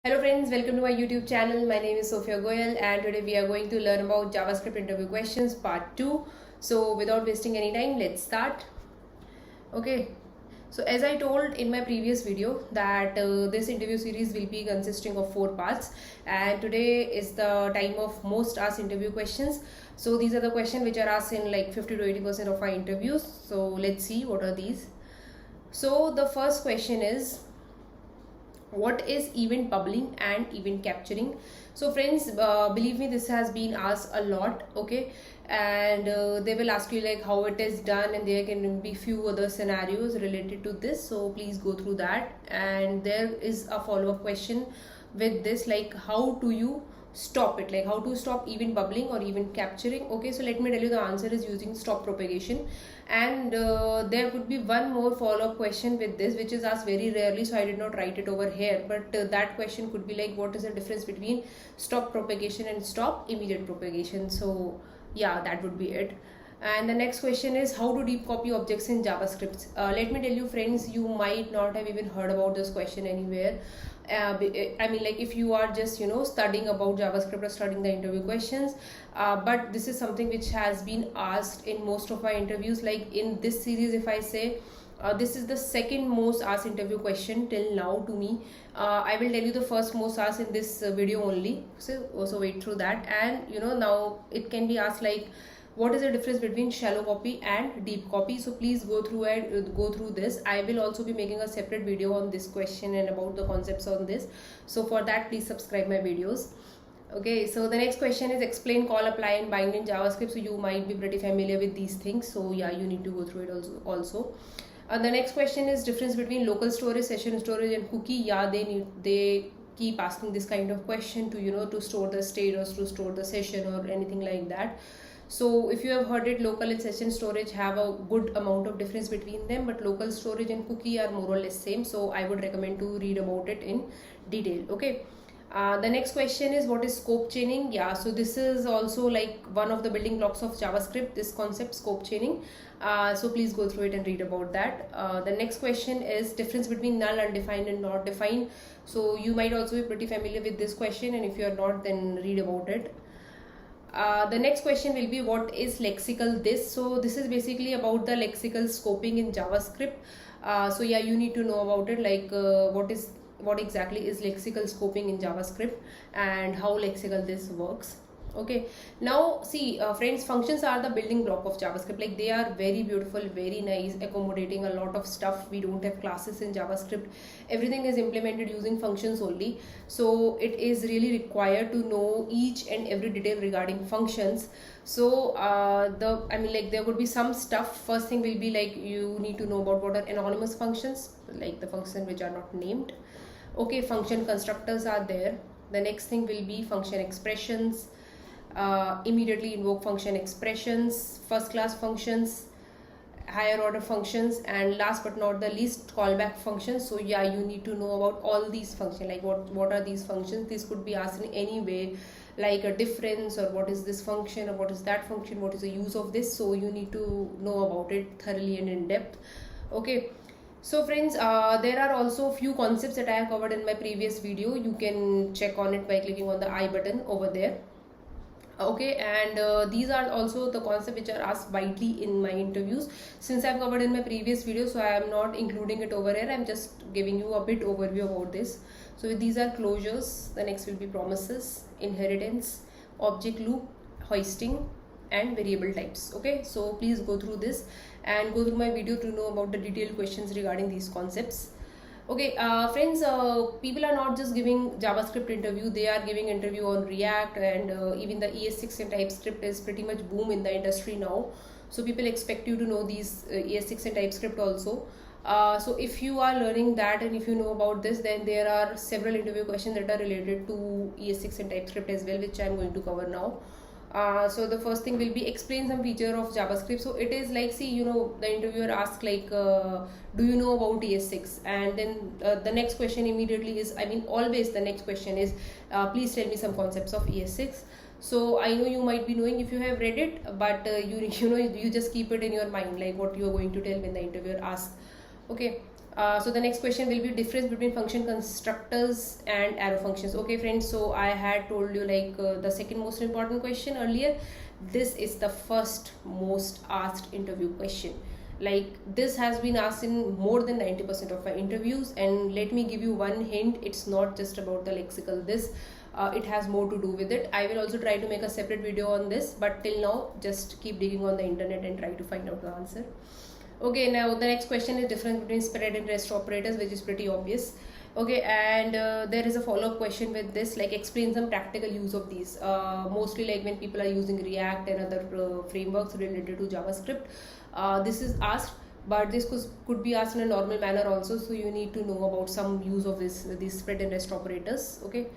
Hello friends, welcome to my YouTube channel. My name is Sophia Goyal and today we are going to learn about JavaScript interview questions part 2. So without wasting any time, let's start. Okay, so as I told in my previous video that this interview series will be consisting of 4 parts, and today is the time of most asked interview questions. So these are the questions which are asked in like 50 to 80% of our interviews. So let's see what are these. So the first question is, what is event bubbling and event capturing? So friends, believe me, this has been asked a lot. Okay, and they will ask you like how it is done, and there can be few other scenarios related to this, so please go through that. And there is a follow-up question with this, like how do you stop it, like how to stop event bubbling or event capturing. Okay, so let me tell you, the answer is using stop propagation. And there could be one more follow-up question with this which is asked very rarely, so I did not write it over here, but that question could be like, what is the difference between stop propagation and stop immediate propagation? So yeah, that would be it. And the next question is, how to deep copy objects in JavaScript? Let me tell you friends, you might not have even heard about this question anywhere. I mean, like if you are just studying about JavaScript or studying the interview questions, but this is something which has been asked in most of my interviews. Like in this series, if I say, this is the second most asked interview question till now to me. I will tell you the first most asked in this video only, so also wait through that. And now it can be asked like, what is the difference between shallow copy and deep copy? So please go through and go through this. I will also be making a separate video on this question and about the concepts on this, so for that please subscribe my videos. Okay, so the next question is, explain call, apply and bind in JavaScript. So you might be pretty familiar with these things, so yeah, you need to go through it also. The next question is, difference between local storage, session storage and cookie. Yeah, they keep asking this kind of question to to store the state or to store the session or anything like that. So if you have heard it, local and session storage have a good amount of difference between them, but local storage and cookie are more or less same, so I would recommend to read about it in detail. Okay, the next question is, what is scope chaining? Yeah, so this is also like one of the building blocks of JavaScript, this concept scope chaining. So please go through it and read about that. The next question is, difference between null, undefined and not defined. So you might also be pretty familiar with this question, and if you are not, then read about it. The next question will be, what is lexical this? So this is basically about the lexical scoping in JavaScript. So yeah, you need to know about it, like what exactly is lexical scoping in JavaScript and how lexical this works. Okay, now see, friends, functions are the building block of JavaScript. Like they are very beautiful, very nice, accommodating a lot of stuff. We don't have classes in JavaScript. Everything is implemented using functions only, so it is really required to know each and every detail regarding functions. So there would be some stuff. First thing will be like, you need to know about what are anonymous functions, like the functions which are not named. Okay, function constructors are there. The next thing will be function expressions, immediately invoke function expressions, first class functions, higher order functions, and last but not the least, callback functions. So yeah, you need to know about all these functions, like what are these functions. This could be asked in any way, like a difference, or what is this function, or what is that function, what is the use of this. So you need to know about it thoroughly and in depth. Okay, so friends, there are also few concepts that I have covered in my previous video. You can check on it by clicking on the I button over there. Okay, and these are also the concepts which are asked widely in my interviews. Since I've covered in my previous video, so I am not including it over here. I'm just giving you a bit overview about this. So these are closures. The next will be promises, inheritance, object loop, hoisting and variable types. Okay, so please go through this and go through my video to know about the detailed questions regarding these concepts. Okay, friends, people are not just giving JavaScript interview, they are giving interview on React, and even the ES6 and TypeScript is pretty much boom in the industry now. So people expect you to know these ES6 and TypeScript also. So if you are learning that and if you know about this, then there are several interview questions that are related to ES6 and TypeScript as well, which I am going to cover now. So the first thing will be, explain some feature of JavaScript. So it is like, see, the interviewer asks like, do you know about ES6? And then the next question immediately is, I mean always the next question is, please tell me some concepts of ES6. So I know you might be knowing if you have read it, but you just keep it in your mind, like what you are going to tell when the interviewer asks. Okay, So the next question will be difference between function constructors and arrow functions. Okay friends, so I had told you like the second most important question earlier. This is the first most asked interview question. Like this has been asked in more than 90% of my interviews, and let me give you one hint, it's not just about the lexical this. It has more to do with it. I will also try to make a separate video on this, but till now just keep digging on the internet and try to find out the answer. Okay, now the next question is difference between spread and rest operators, which is pretty obvious. Okay, and there is a follow-up question with this, like explain some practical use of these. Mostly like when people are using React and other frameworks related to JavaScript. This is asked, but this could be asked in a normal manner also. So you need to know about some use of these spread and rest operators. Okay.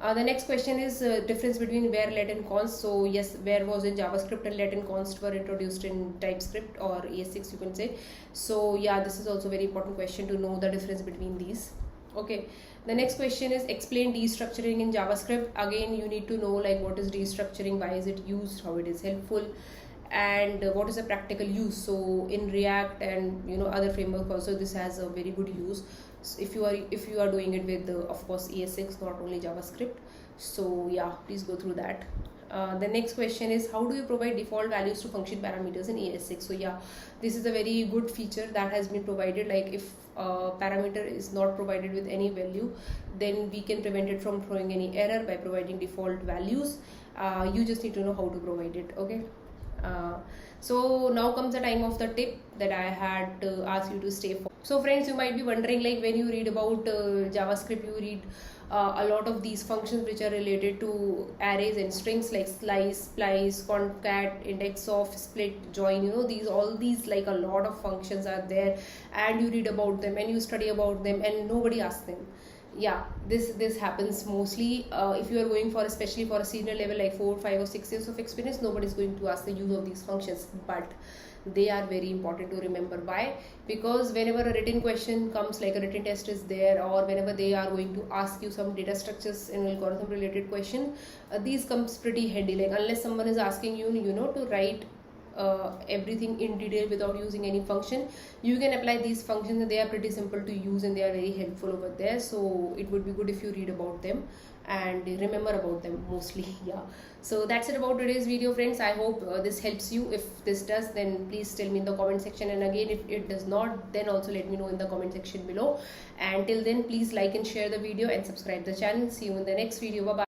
The next question is difference between where, let, and const. So yes, where was in JavaScript and let and const were introduced in TypeScript or ES6 you can say. So yeah, this is also very important question to know the difference between these. Okay, the next question is explain destructuring in JavaScript. Again, you need to know like what is destructuring, why is it used, how it is helpful, and what is the practical use. So in React and other frameworks also this has a very good use. So if you are doing it with of course ES6, not only JavaScript. So yeah, please go through that. The next question is how do you provide default values to function parameters in ES6. So yeah, this is a very good feature that has been provided. Like if a parameter is not provided with any value, then we can prevent it from throwing any error by providing default values. You just need to know how to provide it. Okay. So now comes the time of the tip that I had asked you to stay for. So friends, you might be wondering, like when you read about JavaScript, you read a lot of these functions which are related to arrays and strings like slice, splice, concat, index of, split, join. All these like a lot of functions are there, and you read about them and you study about them and nobody asks them. Yeah, this happens mostly if you are going for, especially for a senior level like 4, 5 or 6 years of experience, nobody is going to ask the use of these functions, but they are very important to remember. Why? Because whenever a written question comes, like a written test is there, or whenever they are going to ask you some data structures and algorithm related question, these comes pretty handy. Like unless someone is asking you to write everything in detail without using any function, you can apply these functions and they are pretty simple to use and they are very helpful over there. So it would be good if you read about them and remember about them mostly. Yeah, so that's it about today's video friends. I hope this helps you. If this does, then please tell me in the comment section, and again if it does not, then also let me know in the comment section below. And till then, please like and share the video and subscribe the channel. See you in the next video. Bye bye.